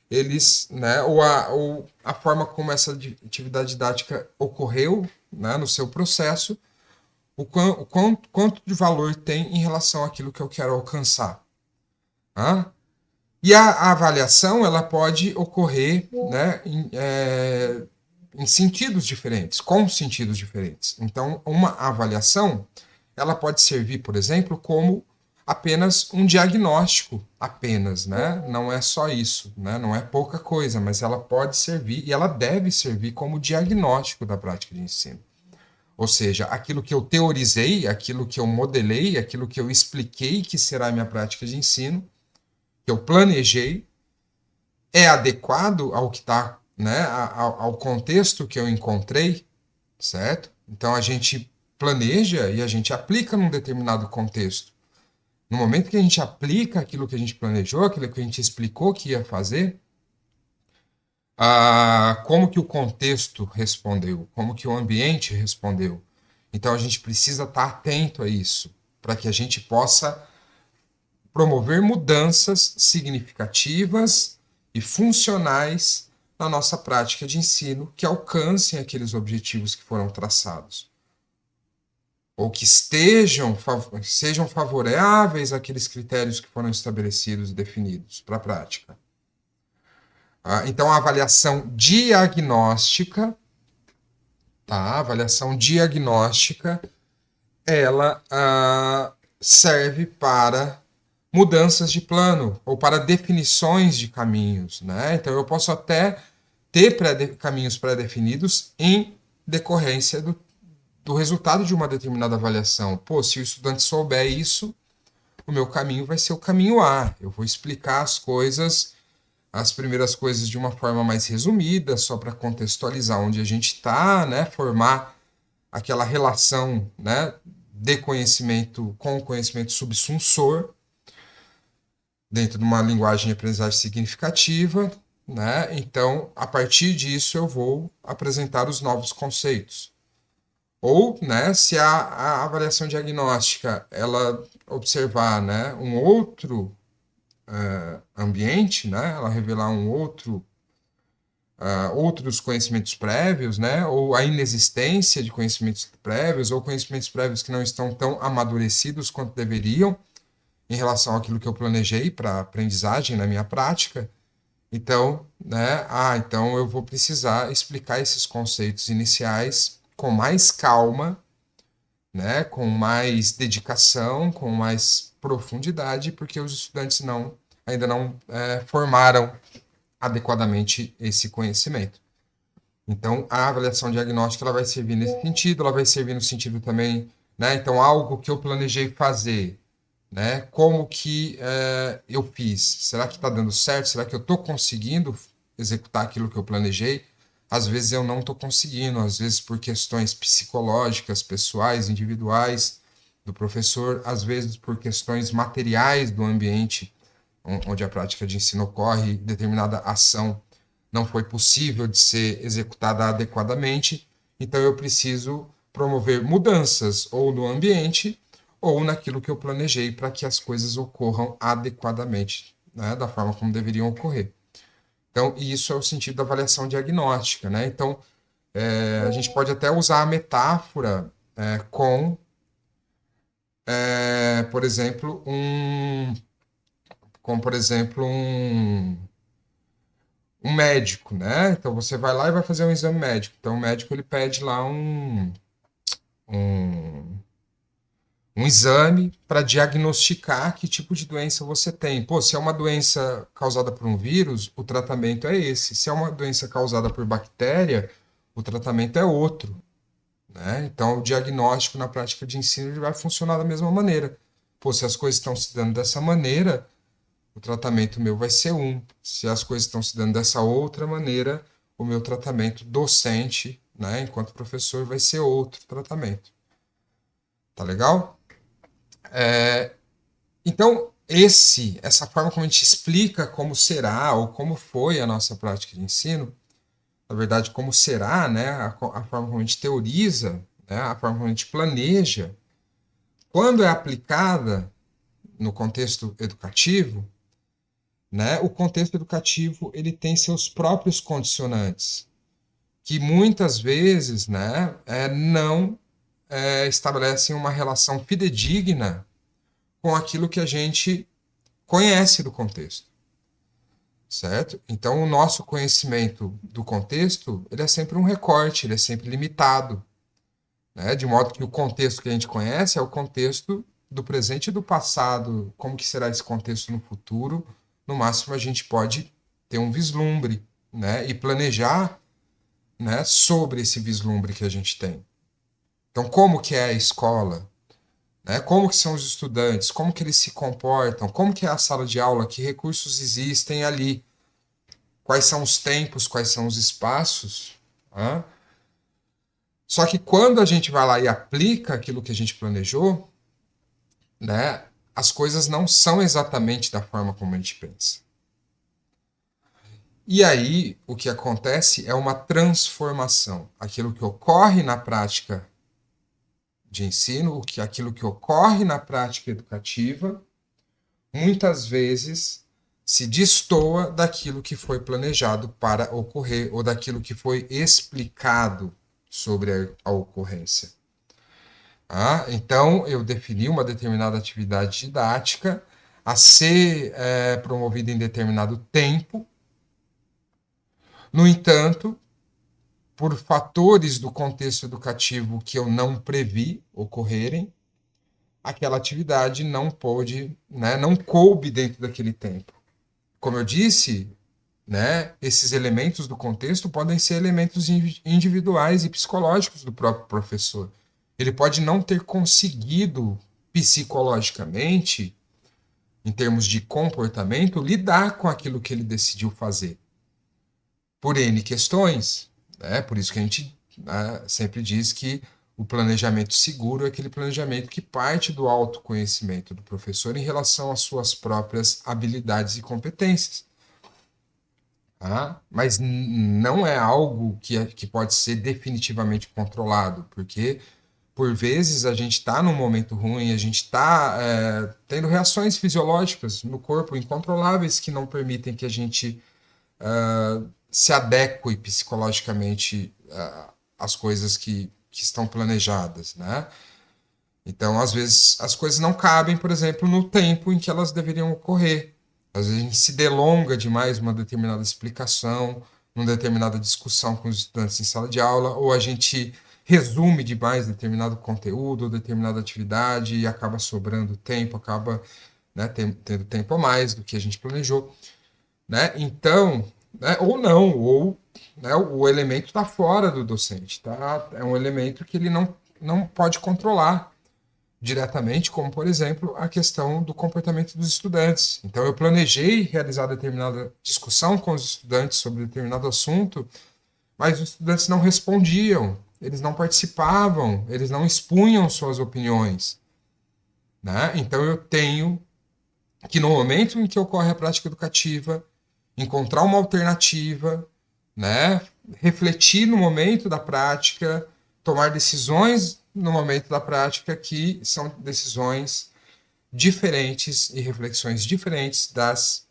eles, né, ou a forma como essa atividade didática ocorreu, né, no seu processo, quanto de valor tem em relação àquilo que eu quero alcançar. Tá? E a avaliação ela pode ocorrer, né, em sentidos diferentes, com sentidos diferentes. Então, uma avaliação ela pode servir, por exemplo, como apenas um diagnóstico, apenas, né? Não é só isso, né? Não é pouca coisa, mas ela pode servir e ela deve servir como diagnóstico da prática de ensino. Ou seja, aquilo que eu teorizei, aquilo que eu modelei, aquilo que eu expliquei que será a minha prática de ensino, que eu planejei, é adequado ao que está, né, ao contexto que eu encontrei, certo? Então a gente planeja e a gente aplica num determinado contexto. No momento que a gente aplica aquilo que a gente planejou, aquilo que a gente explicou que ia fazer, como que o contexto respondeu, como que o ambiente respondeu. Então a gente precisa estar atento a isso, para que a gente possa promover mudanças significativas e funcionais na nossa prática de ensino que alcancem aqueles objetivos que foram traçados. Ou que sejam favoráveis àqueles critérios que foram estabelecidos e definidos para a prática. Então, a avaliação diagnóstica, tá? A avaliação diagnóstica, ela serve para mudanças de plano ou para definições de caminhos, né? Então eu posso até ter caminhos pré-definidos em decorrência do resultado de uma determinada avaliação. Pô, se o estudante souber isso, o meu caminho vai ser o caminho A. Eu vou explicar as primeiras coisas de uma forma mais resumida, só para contextualizar onde a gente está, né? Formar aquela relação, né, de conhecimento com o conhecimento subsunsor, dentro de uma linguagem de aprendizagem significativa, né? Então, a partir disso, eu vou apresentar os novos conceitos. Ou, né, se a avaliação diagnóstica ela observar, né, um outro ambiente, né, ela revelar outros conhecimentos prévios, né, ou a inexistência de conhecimentos prévios, ou conhecimentos prévios que não estão tão amadurecidos quanto deveriam em relação àquilo que eu planejei para aprendizagem na minha prática. Então, né, então eu vou precisar explicar esses conceitos iniciais com mais calma, né, com mais dedicação, com mais profundidade, porque os estudantes ainda não formaram adequadamente esse conhecimento. Então, a avaliação diagnóstica ela vai servir nesse sentido, ela vai servir no sentido também, né, então algo que eu planejei fazer, né, como que eu fiz? Será que está dando certo? Será que eu estou conseguindo executar aquilo que eu planejei? Às vezes eu não estou conseguindo, às vezes por questões psicológicas, pessoais, individuais do professor, às vezes por questões materiais do ambiente onde a prática de ensino ocorre, determinada ação não foi possível de ser executada adequadamente, então eu preciso promover mudanças ou no ambiente ou naquilo que eu planejei para que as coisas ocorram adequadamente, né, da forma como deveriam ocorrer. Então, isso é o sentido da avaliação diagnóstica, né? Então, a gente pode até usar a metáfora por exemplo, um médico, né? Então, você vai lá e vai fazer um exame médico. Então, o médico ele pede lá um, um exame para diagnosticar que tipo de doença você tem. Pô, se é uma doença causada por um vírus, o tratamento é esse. Se é uma doença causada por bactéria, o tratamento é outro, né? Então, o diagnóstico na prática de ensino ele vai funcionar da mesma maneira. Pô, se as coisas estão se dando dessa maneira, o tratamento meu vai ser um. Se as coisas estão se dando dessa outra maneira, o meu tratamento docente, né, enquanto professor, vai ser outro tratamento. Tá legal? Então, essa forma como a gente explica como será ou como foi a nossa prática de ensino, na verdade, como será, né, a forma como a gente teoriza, né, a forma como a gente planeja, quando é aplicada no contexto educativo, né, o contexto educativo ele tem seus próprios condicionantes, que muitas vezes, né, não estabelecem uma relação fidedigna com aquilo que a gente conhece do contexto, certo? Então, o nosso conhecimento do contexto, ele é sempre um recorte, ele é sempre limitado, né? De modo que o contexto que a gente conhece é o contexto do presente e do passado. Como que será esse contexto no futuro? No máximo, a gente pode ter um vislumbre, né? E planejar, né, sobre esse vislumbre que a gente tem. Então, como que é a escola? Né? Como que são os estudantes? Como que eles se comportam? Como que é a sala de aula? Que recursos existem ali? Quais são os tempos? Quais são os espaços? Né? Só que quando a gente vai lá e aplica aquilo que a gente planejou, né, as coisas não são exatamente da forma como a gente pensa. E aí, o que acontece é uma transformação. Aquilo que ocorre na prática de ensino, aquilo que ocorre na prática educativa, muitas vezes se destoa daquilo que foi planejado para ocorrer ou daquilo que foi explicado sobre a ocorrência. Então, eu defini uma determinada atividade didática a ser promovida em determinado tempo. No entanto, por fatores do contexto educativo que eu não previ ocorrerem, aquela atividade não pôde, né, não coube dentro daquele tempo. Como eu disse, né, esses elementos do contexto podem ser elementos individuais e psicológicos do próprio professor. Ele pode não ter conseguido psicologicamente, em termos de comportamento, lidar com aquilo que ele decidiu fazer. Por N questões, né? Por isso que a gente, né, sempre diz que o planejamento seguro é aquele planejamento que parte do autoconhecimento do professor em relação às suas próprias habilidades e competências. Tá? Mas não é algo que pode ser definitivamente controlado, porque por vezes a gente está num momento ruim, a gente está tendo reações fisiológicas no corpo incontroláveis que não permitem que a gente se adeque psicologicamente às coisas que estão planejadas, né? Então, às vezes, as coisas não cabem, por exemplo, no tempo em que elas deveriam ocorrer. Às vezes a gente se delonga demais uma determinada explicação, uma determinada discussão com os estudantes em sala de aula, ou a gente resume demais determinado conteúdo, determinada atividade e acaba sobrando tempo, acaba, né, tendo tempo a mais do que a gente planejou. Né? Então, né, ou não, ou, né, o elemento está fora do docente, tá? É um elemento que ele não pode controlar diretamente, como, por exemplo, a questão do comportamento dos estudantes. Então, eu planejei realizar determinada discussão com os estudantes sobre determinado assunto, mas os estudantes não respondiam, eles não participavam, eles não expunham suas opiniões. Né? Então, eu tenho que, no momento em que ocorre a prática educativa, encontrar uma alternativa, né? Refletir no momento da prática, tomar decisões no momento da prática que são decisões diferentes e reflexões diferentes das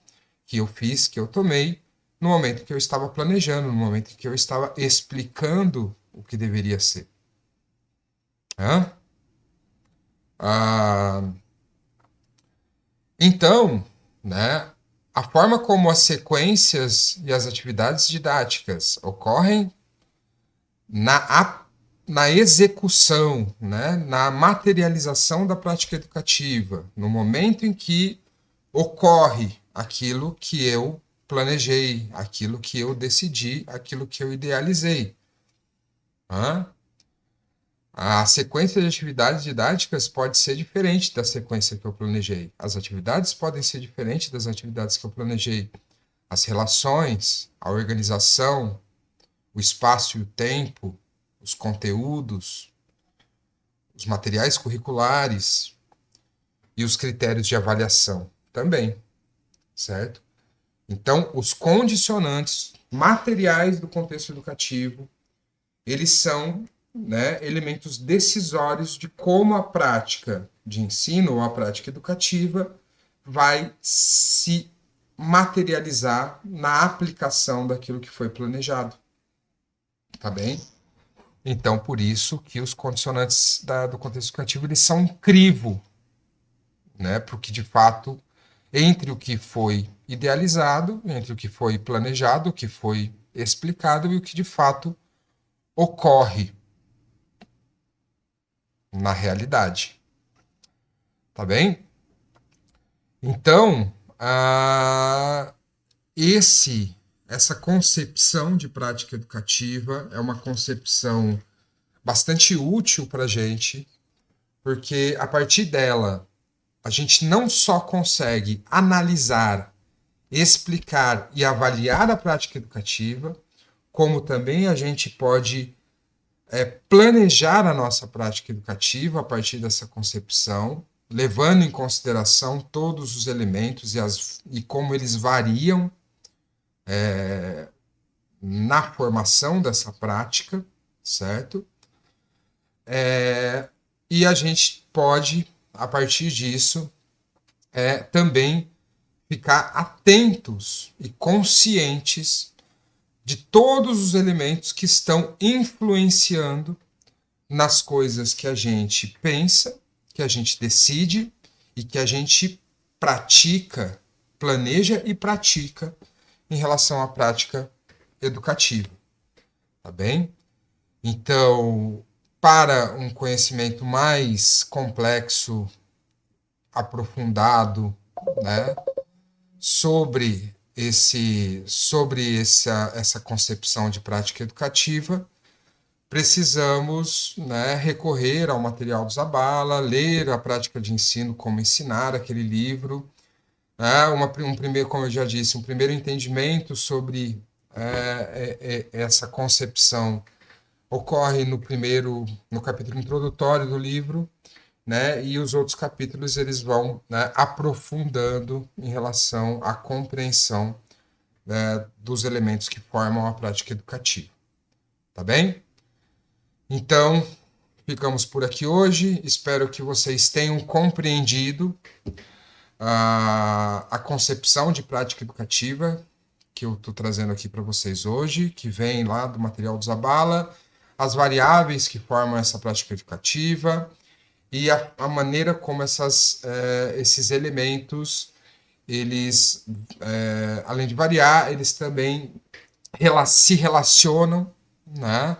que eu fiz, que eu tomei no momento que eu estava planejando, no momento que eu estava explicando o que deveria ser. Então, né, a forma como as sequências e as atividades didáticas ocorrem na execução, né, na materialização da prática educativa, no momento em que ocorre aquilo que eu planejei, aquilo que eu decidi, aquilo que eu idealizei. A sequência de atividades didáticas pode ser diferente da sequência que eu planejei. As atividades podem ser diferentes das atividades que eu planejei. As relações, a organização, o espaço e o tempo, os conteúdos, os materiais curriculares e os critérios de avaliação também, certo? Então, os condicionantes materiais do contexto educativo, eles são, né, elementos decisórios de como a prática de ensino ou a prática educativa vai se materializar na aplicação daquilo que foi planejado. Tá bem? Então, por isso que os condicionantes do contexto educativo eles são um crivo, né? Porque, de fato, entre o que foi idealizado, entre o que foi planejado, o que foi explicado e o que, de fato, ocorre na realidade. Tá bem? Então, essa concepção de prática educativa é uma concepção bastante útil para a gente, porque a partir dela a gente não só consegue analisar, explicar e avaliar a prática educativa, como também a gente pode planejar a nossa prática educativa a partir dessa concepção, levando em consideração todos os elementos e como eles variam na formação dessa prática, certo? E a gente pode, a partir disso, também ficar atentos e conscientes de todos os elementos que estão influenciando nas coisas que a gente pensa, que a gente decide e que a gente pratica, planeja e pratica em relação à prática educativa. Tá bem? Então, para um conhecimento mais complexo aprofundado, né, sobre essa concepção de prática educativa, precisamos, né, recorrer ao material do Zabala, ler a prática de ensino, como ensinar, aquele livro, né, primeiro, como eu já disse, um primeiro entendimento sobre essa concepção ocorre no capítulo introdutório do livro, né, e os outros capítulos eles vão, né, aprofundando em relação à compreensão, né, dos elementos que formam a prática educativa. Tá bem? Então, ficamos por aqui hoje. Espero que vocês tenham compreendido a concepção de prática educativa que eu estou trazendo aqui para vocês hoje, que vem lá do material do Zabala, as variáveis que formam essa prática educativa e a maneira como esses elementos, eles, além de variar, eles também se relacionam, né,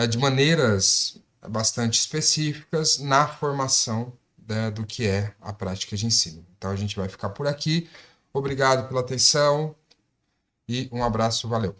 de maneiras bastante específicas na formação, né, do que é a prática de ensino. Então a gente vai ficar por aqui. Obrigado pela atenção e um abraço, valeu.